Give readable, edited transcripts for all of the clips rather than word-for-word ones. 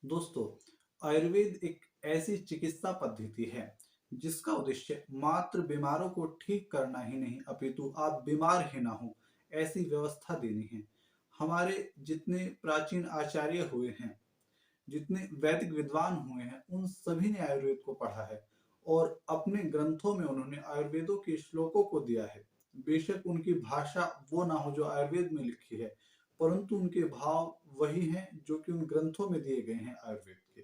दोस्तों, आयुर्वेद एक ऐसी चिकित्सा पद्धति है जिसका उद्देश्य मात्र बीमारों को ठीक करना ही नहीं अपितु आप बीमार ही ना हो ऐसी व्यवस्था देनी है। हमारे जितने प्राचीन आचार्य हुए हैं, जितने वैदिक विद्वान हुए हैं, उन सभी ने आयुर्वेद को पढ़ा है और अपने ग्रंथों में उन्होंने आयुर्वेदों के श्लोकों को दिया है। बेशक उनकी भाषा वो ना हो जो आयुर्वेद में लिखी है, परंतु उनके भाव वही हैं जो कि उन ग्रंथों में दिए गए हैं आयुर्वेद के।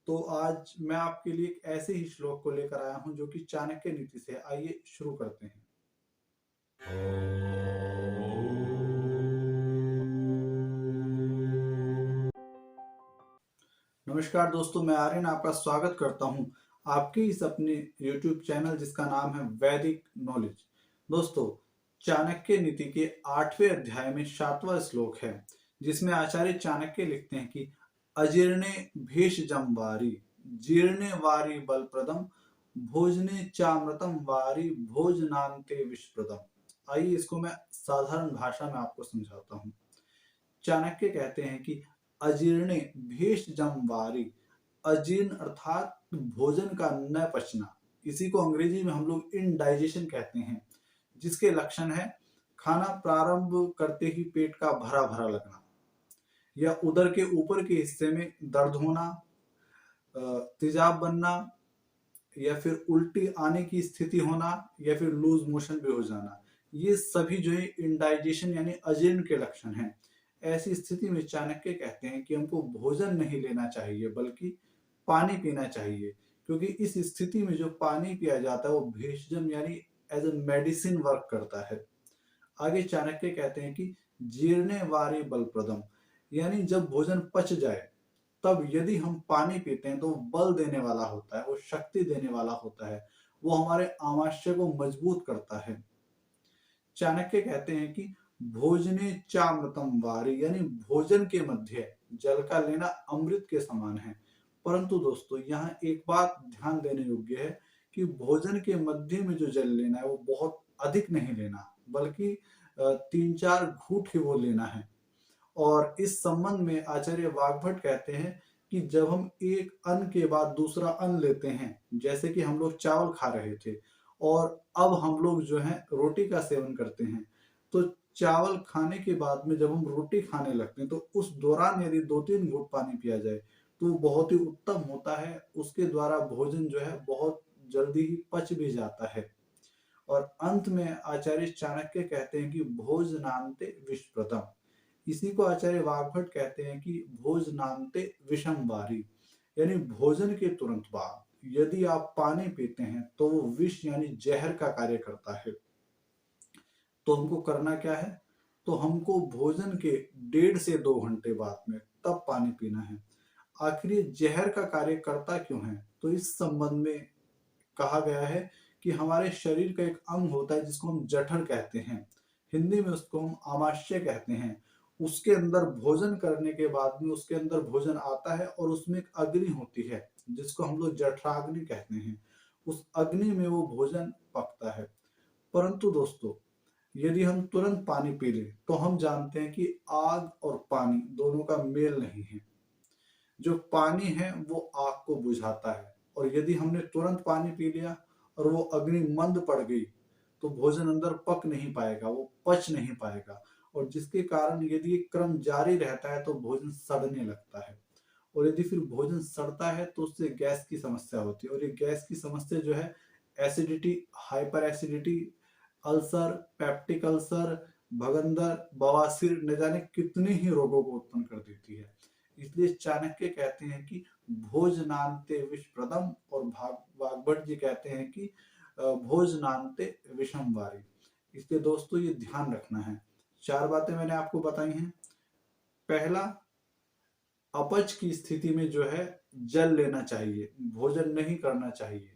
तो आज मैं आपके लिए एक ऐसे ही श्लोक को लेकर आया हूं जो कि चाणक्य नीति से है। आइए शुरू करते हैं। नमस्कार दोस्तों, मैं आर्यन आपका स्वागत करता हूं आपके इस अपने YouTube चैनल जिसका नाम है वैदिक नॉलेज। दोस्तों, चाणक्य नीति के 8वें अध्याय में 7वां श्लोक है जिसमें आचार्य चाणक्य लिखते हैं कि अजीर्णे भेषजम वारी, जीर्णे वारी बलप्रदम, भोजने चामृतम वारी, भोजनांते विषप्रदम। आइए इसको मैं साधारण भाषा में आपको समझाता हूँ। चाणक्य कहते हैं कि अजीर्णे भेषजम वारी, अजीर्ण अर्थात भोजन का न पचना, इसी को अंग्रेजी में हम लोग इनडाइजेशन कहते हैं, जिसके लक्षण है खाना प्रारंभ करते ही पेट का भरा भरा लगना, या उदर के ऊपर के हिस्से में दर्द होना, तेजाब बनना, या फिर उल्टी आने की स्थिति होना, या फिर लूज मोशन भी हो जाना। ये सभी जो है इंडाइजेशन यानी अजीर्ण के लक्षण हैं। ऐसी स्थिति में चाणक्य कहते हैं कि हमको भोजन नहीं लेना चाहिए बल्कि पानी पीना चाहिए, क्योंकि इस स्थिति में जो पानी पिया जाता है वो भेषजम यानी एज ए मेडिसिन वर्क करता है। आगे चाणक्य कहते हैं कि जीर्णे वारे बलप्रदम, यानी जब भोजन पच जाए तब यदि हम पानी पीते हैं तो वो बल देने वाला होता है, वो शक्ति देने वाला होता है, वो हमारे आमाशय को मजबूत करता है। चाणक्य कहते हैं कि भोजने चामृतम वारी, यानी भोजन के मध्य जल का लेना अमृत के समान है। परंतु दोस्तों, यहाँ एक बात ध्यान देने योग्य है कि भोजन के मध्य में जो जल लेना है वो बहुत अधिक नहीं लेना, बल्कि 3-4 घूंट ही वो लेना है। और इस संबंध में आचार्य वाग्भट कहते हैं कि जब हम एक अन्न के बाद दूसरा अन्न लेते हैं, जैसे कि हम लोग चावल खा रहे थे और अब हम लोग जो है रोटी का सेवन करते हैं, तो चावल खाने के बाद में जब हम रोटी खाने लगते हैं तो उस दौरान यदि 2-3 घूंट पानी पिया जाए तो वो बहुत ही उत्तम होता है। उसके द्वारा भोजन जो है बहुत जल्दी ही पच भी जाता है। और अंत में आचार्य चाणक्य कहते हैं कि भोजनांते विषप्रदम, इसी को आचार्य वाग्भट कहते हैं कि भोजनांते विषम वारी, यानी भोजन के तुरंत बाद यदि आप पानी पीते हैं तो वो विष यानी जहर का कार्य करता है। तो हमको करना क्या है? तो हमको भोजन के 1.5 से 2 घंटे बाद में तब पानी पीना है। आखिर ये जहर का कार्य करता क्यों है? तो इस संबंध में कहा गया है कि हमारे शरीर का एक अंग होता है जिसको हम जठर कहते हैं, हिंदी में उसको हम आमाशय कहते हैं। उसके अंदर भोजन करने के बाद में उसके अंदर भोजन आता है और उसमें एक अग्नि होती है जिसको हम लोग जठराग्नि कहते हैं। उस अग्नि में वो भोजन पकता है। परंतु दोस्तों, यदि हम तुरंत पानी पी लें तो हम जानते हैं कि आग और पानी दोनों का मेल नहीं है। जो पानी है वो आग को बुझाता है, और यदि हमने तुरंत पानी पी लिया और वो अग्नि मंद पड़ गई तो भोजन अंदर पक नहीं पाएगा, वो पच नहीं पाएगा, और जिसके कारण यदि ये क्रम जारी रहता है तो भोजन सड़ने लगता है। और यदि फिर भोजन सड़ता है तो उससे गैस की समस्या होती है, और ये गैस की समस्या जो है acidity, hyper acidity, ulcer, peptic ulcer, भगंदर, बवासीर, न जाने कितने ही रोगों को उत्पन्न कर देती है। इसलिए चाणक्य कहते हैं कि भोजनांते विषप्रदम, और वाग्भट जी कहते हैं कि भोजनांते विषम वारी। इसलिए दोस्तों ये ध्यान रखना है। 4 बातें मैंने आपको बताई हैं। पहला, अपच की स्थिति में जो है जल लेना चाहिए, भोजन नहीं करना चाहिए।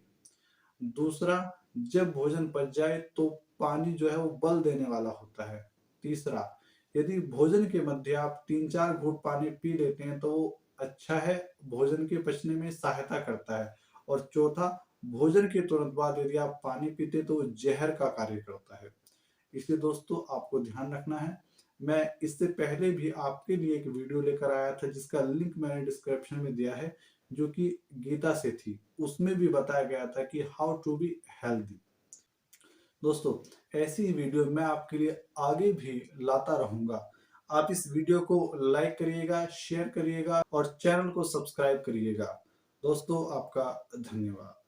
दूसरा, जब भोजन पच जाए तो पानी जो है वो बल देने वाला होता है। तीसरा, यदि भोजन के मध्य आप 3-4 घूंट पानी पी लेते हैं तो वो अच्छा है, भोजन के पचने में सहायता करता है। और चौथा, भोजन के तुरंत बाद यदि आप पानी पीते तो वो जहर का कार्य करता है। इसलिए दोस्तों आपको ध्यान रखना है। मैं इससे पहले भी आपके लिए एक वीडियो लेकर आया था जिसका लिंक मैंने डिस्क्रिप्शन में दिया है, जो कि गीता से थी। उसमें भी बताया गया था कि हाउ टू बी हेल्दी। दोस्तों, ऐसी ही वीडियो मैं आपके लिए आगे भी लाता रहूंगा। आप इस वीडियो को लाइक करिएगा, शेयर करिएगा और चैनल को सब्सक्राइब करिएगा। दोस्तों, आपका धन्यवाद।